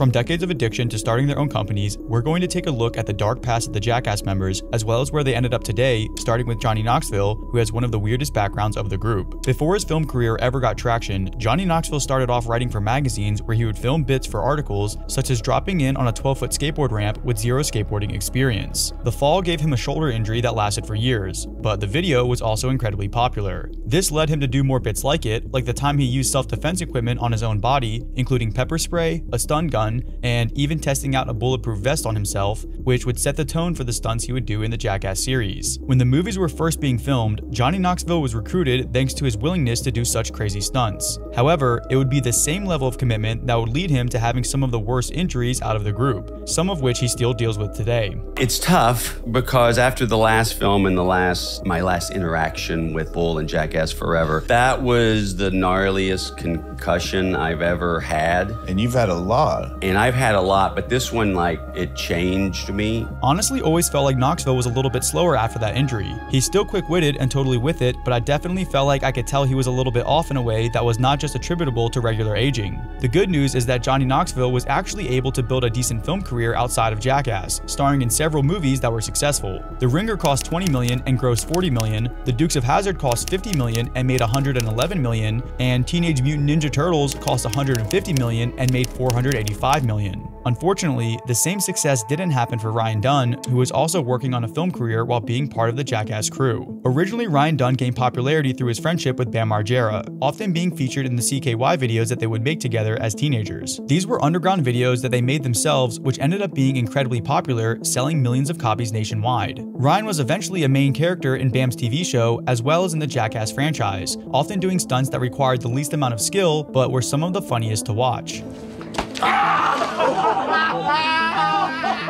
From decades of addiction to starting their own companies, we're going to take a look at the dark past of the Jackass members, as well as where they ended up today, starting with Johnny Knoxville, who has one of the weirdest backgrounds of the group. Before his film career ever got traction, Johnny Knoxville started off writing for magazines where he would film bits for articles, such as dropping in on a 12-foot skateboard ramp with zero skateboarding experience. The fall gave him a shoulder injury that lasted for years, but the video was also incredibly popular. This led him to do more bits like it, like the time he used self-defense equipment on his own body, including pepper spray, a stun gun, and even testing out a bulletproof vest on himself, which would set the tone for the stunts he would do in the Jackass series. When the movies were first being filmed, Johnny Knoxville was recruited thanks to his willingness to do such crazy stunts. However, it would be the same level of commitment that would lead him to having some of the worst injuries out of the group, some of which he still deals with today. It's tough because after the last film and my last interaction with Bull and Jackass Forever, that was the gnarliest concussion I've ever had. And you've had a lot. And I've had a lot, but this one, like, it changed me. Honestly, always felt like Knoxville was a little bit slower after that injury. He's still quick-witted and totally with it, but I definitely felt like I could tell he was a little bit off in a way that was not just attributable to regular aging. The good news is that Johnny Knoxville was actually able to build a decent film career outside of Jackass, starring in several movies that were successful. The Ringer cost $20 million and grossed $40 million, The Dukes of Hazzard cost $50 million and made $111 million, and Teenage Mutant Ninja Turtles cost $150 million and made $485 million. Unfortunately, the same success didn't happen for Ryan Dunn, who was also working on a film career while being part of the Jackass crew. Originally, Ryan Dunn gained popularity through his friendship with Bam Margera, often being featured in the CKY videos that they would make together as teenagers. These were underground videos that they made themselves, which ended up being incredibly popular, selling millions of copies nationwide. Ryan was eventually a main character in Bam's TV show, as well as in the Jackass franchise, often doing stunts that required the least amount of skill, but were some of the funniest to watch.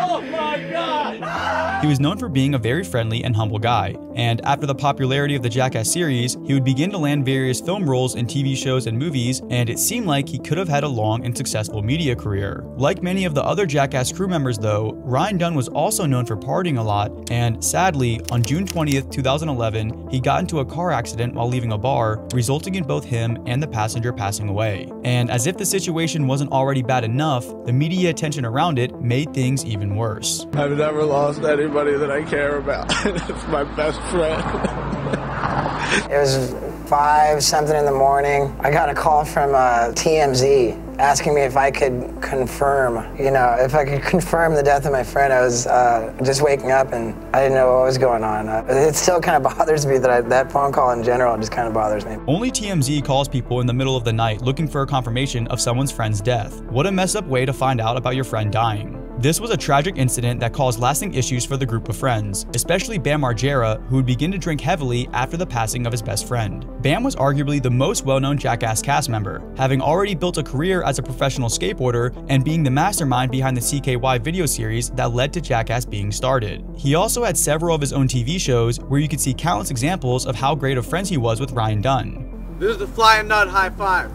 Oh my God! He was known for being a very friendly and humble guy, and after the popularity of the Jackass series, he would begin to land various film roles in TV shows and movies, and it seemed like he could have had a long and successful media career. Like many of the other Jackass crew members though, Ryan Dunn was also known for partying a lot, and sadly, on June 20th, 2011, he got into a car accident while leaving a bar, resulting in both him and the passenger passing away. And as if the situation wasn't already bad enough, the media attention around it made things even worse. I've never lost anybody that I care about. It's my best friend. It was 5-something in the morning. I got a call from TMZ asking me if I could confirm, if I could confirm the death of my friend. I was just waking up and I didn't know what was going on. It still kind of bothers me that that phone call in general just kind of bothers me. Only TMZ calls people in the middle of the night looking for a confirmation of someone's friend's death. What a messed up way to find out about your friend dying. This was a tragic incident that caused lasting issues for the group of friends, especially Bam Margera, who would begin to drink heavily after the passing of his best friend. Bam was arguably the most well-known Jackass cast member, having already built a career as a professional skateboarder and being the mastermind behind the CKY video series that led to Jackass being started. He also had several of his own TV shows where you could see countless examples of how great of friends he was with Ryan Dunn. This is the Flying Nut High Five.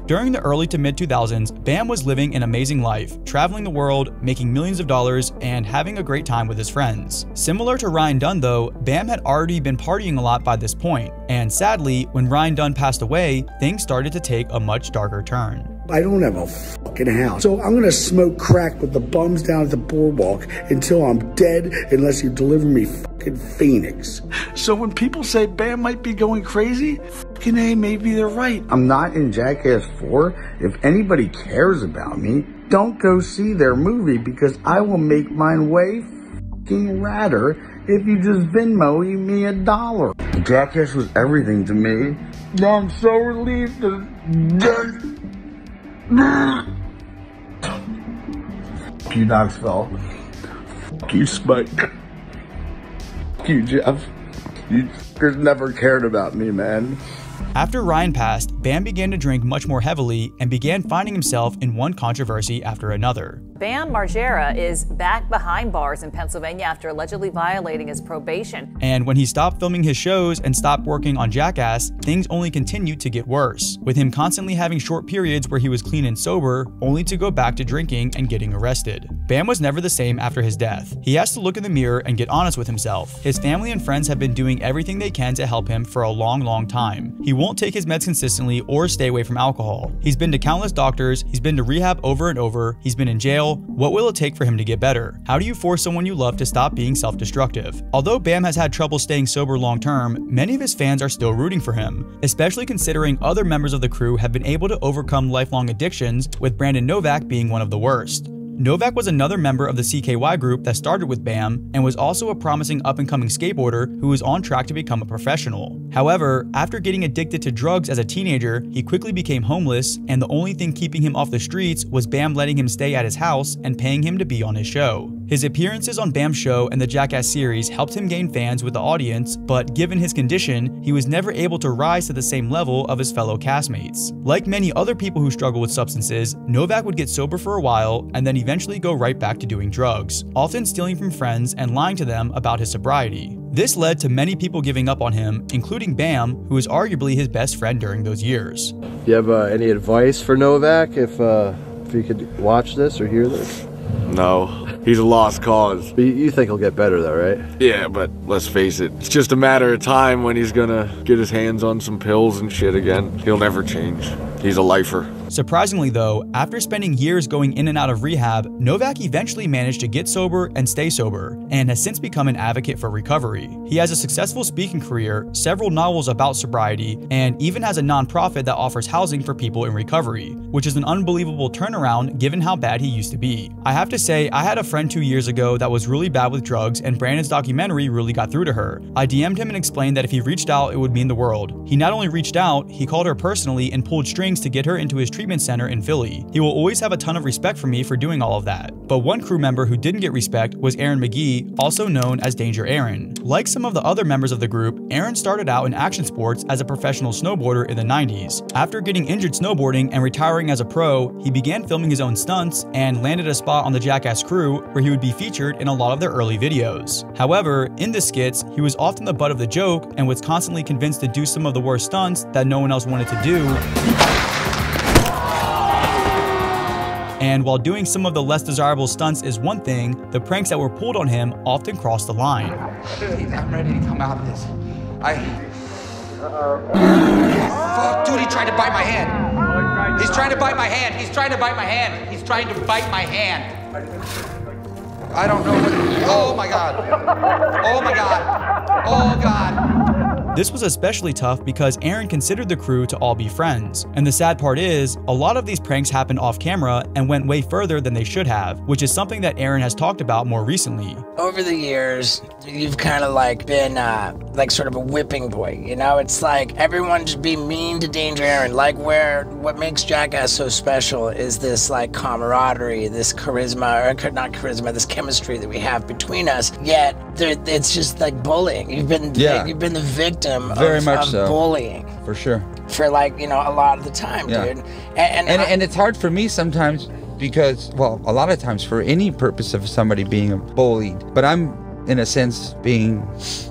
During the early to mid-2000s, Bam was living an amazing life, traveling the world, making millions of dollars, and having a great time with his friends. Similar to Ryan Dunn though, Bam had already been partying a lot by this point, and sadly, when Ryan Dunn passed away, things started to take a much darker turn. I don't have a fucking house, so I'm gonna smoke crack with the bums down at the boardwalk until I'm dead unless you deliver me fucking Phoenix. So when people say Bam might be going crazy, fucking A, maybe they're right. I'm not in Jackass 4. If anybody cares about me, don't go see their movie because I will make mine way fucking radder if you just Venmo me $1. Jackass was everything to me. Now I'm so relieved that Fuck you, Knoxville. Fuck you, Spike. Fuck you, Jeff. You fuckers never cared about me, man. After Ryan passed, Bam began to drink much more heavily and began finding himself in one controversy after another. Bam Margera is back behind bars in Pennsylvania after allegedly violating his probation. And when he stopped filming his shows and stopped working on Jackass, things only continued to get worse, with him constantly having short periods where he was clean and sober, only to go back to drinking and getting arrested. Bam was never the same after his death. He has to look in the mirror and get honest with himself. His family and friends have been doing everything they can to help him for a long time. He won't take his meds consistently or stay away from alcohol. He's been to countless doctors, he's been to rehab over and over, he's been in jail. What will it take for him to get better? How do you force someone you love to stop being self-destructive? Although Bam has had trouble staying sober long term, many of his fans are still rooting for him, especially considering other members of the crew have been able to overcome lifelong addictions, with Brandon Novak being one of the worst. Novak was another member of the CKY group that started with Bam and was also a promising up-and-coming skateboarder who was on track to become a professional. However, after getting addicted to drugs as a teenager, he quickly became homeless, and the only thing keeping him off the streets was Bam letting him stay at his house and paying him to be on his show. His appearances on Bam's show and the Jackass series helped him gain fans with the audience, but given his condition, he was never able to rise to the same level of his fellow castmates. Like many other people who struggle with substances, Novak would get sober for a while and then eventually go right back to doing drugs, often stealing from friends and lying to them about his sobriety. This led to many people giving up on him, including Bam, who was arguably his best friend during those years. Do you have any advice for Novak if he could watch this or hear this? No, he's a lost cause. But you think he'll get better though, right? Yeah, but let's face it, it's just a matter of time when he's gonna get his hands on some pills and shit again. He'll never change. He's a lifer. Surprisingly though, after spending years going in and out of rehab, Novak eventually managed to get sober and stay sober, and has since become an advocate for recovery. He has a successful speaking career, several novels about sobriety, and even has a nonprofit that offers housing for people in recovery, which is an unbelievable turnaround given how bad he used to be. I have to say, I had a friend 2 years ago that was really bad with drugs, and Brandon's documentary really got through to her. I DM'd him and explained that if he reached out, it would mean the world. He not only reached out, he called her personally and pulled strings to get her into his treatment center in Philly. He will always have a ton of respect for me for doing all of that. But one crew member who didn't get respect was Aaron McGee, also known as Danger Aaron. Like some of the other members of the group, Aaron started out in action sports as a professional snowboarder in the 90s. After getting injured snowboarding and retiring as a pro, he began filming his own stunts and landed a spot on the Jackass crew where he would be featured in a lot of their early videos. However, in the skits, he was often the butt of the joke and was constantly convinced to do some of the worst stunts that no one else wanted to do. And while doing some of the less desirable stunts is one thing, the pranks that were pulled on him often crossed the line. Dude, I'm ready to come out of this. Fuck, dude, he tried to bite my hand. He's trying to bite my hand. He's trying to bite my hand. He's trying to bite my hand. I don't know what. Oh my God. Oh my God. Oh God. This was especially tough because Aaron considered the crew to all be friends. And the sad part is, a lot of these pranks happened off camera and went way further than they should have, which is something that Aaron has talked about more recently. Over the years, you've kind of like been like sort of a whipping boy, you know? It's like everyone just be mean to Danger Aaron. Like what makes Jackass so special is this like camaraderie, this charisma, or not charisma, this chemistry that we have between us. Yet it's just like bullying. You've been the victim of bullying. For sure. For like, you know, a lot of the time, dude. And it's hard for me sometimes because, well, a lot of times for any purpose of somebody being bullied, but I'm in a sense being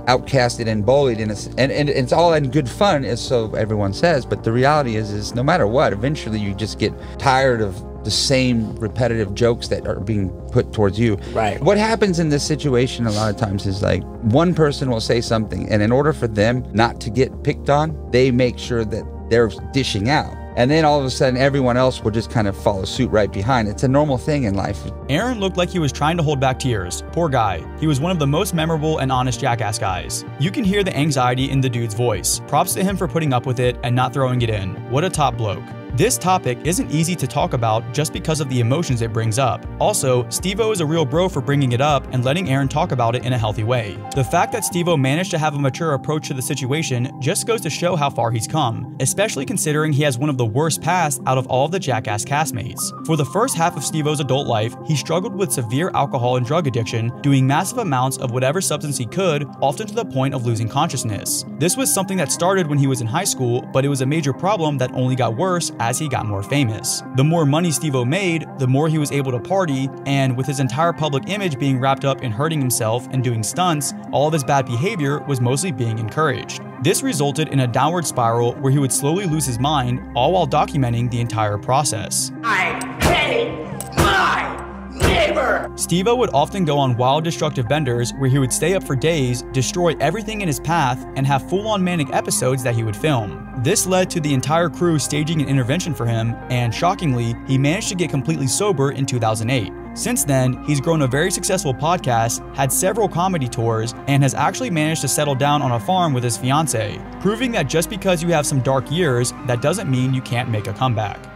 outcasted and bullied, and it's all in good fun, as so everyone says, but the reality is no matter what, eventually you just get tired of the same repetitive jokes that are being put towards you. Right. What happens in this situation a lot of times is like one person will say something, and in order for them not to get picked on, they make sure that they're dishing out. And then all of a sudden, everyone else will just kind of follow suit right behind. It's a normal thing in life. Aaron looked like he was trying to hold back tears. Poor guy. He was one of the most memorable and honest Jackass guys. You can hear the anxiety in the dude's voice. Props to him for putting up with it and not throwing it in. What a top bloke. This topic isn't easy to talk about just because of the emotions it brings up. Also, Steve-O is a real bro for bringing it up and letting Aaron talk about it in a healthy way. The fact that Steve-O managed to have a mature approach to the situation just goes to show how far he's come, especially considering he has one of the worst pasts out of all of the Jackass castmates. For the first half of Steve-O's adult life, he struggled with severe alcohol and drug addiction, doing massive amounts of whatever substance he could, often to the point of losing consciousness. This was something that started when he was in high school, but it was a major problem that only got worse as he got more famous. The more money Steve-O made, the more he was able to party, and with his entire public image being wrapped up in hurting himself and doing stunts, all of his bad behavior was mostly being encouraged. This resulted in a downward spiral where he would slowly lose his mind, all while documenting the entire process. I hate my neighbor! over! Steve-O would often go on wild destructive benders where he would stay up for days, destroy everything in his path, and have full-on manic episodes that he would film. This led to the entire crew staging an intervention for him, and shockingly, he managed to get completely sober in 2008. Since then, he's grown a very successful podcast, had several comedy tours, and has actually managed to settle down on a farm with his fiancée, proving that just because you have some dark years, that doesn't mean you can't make a comeback.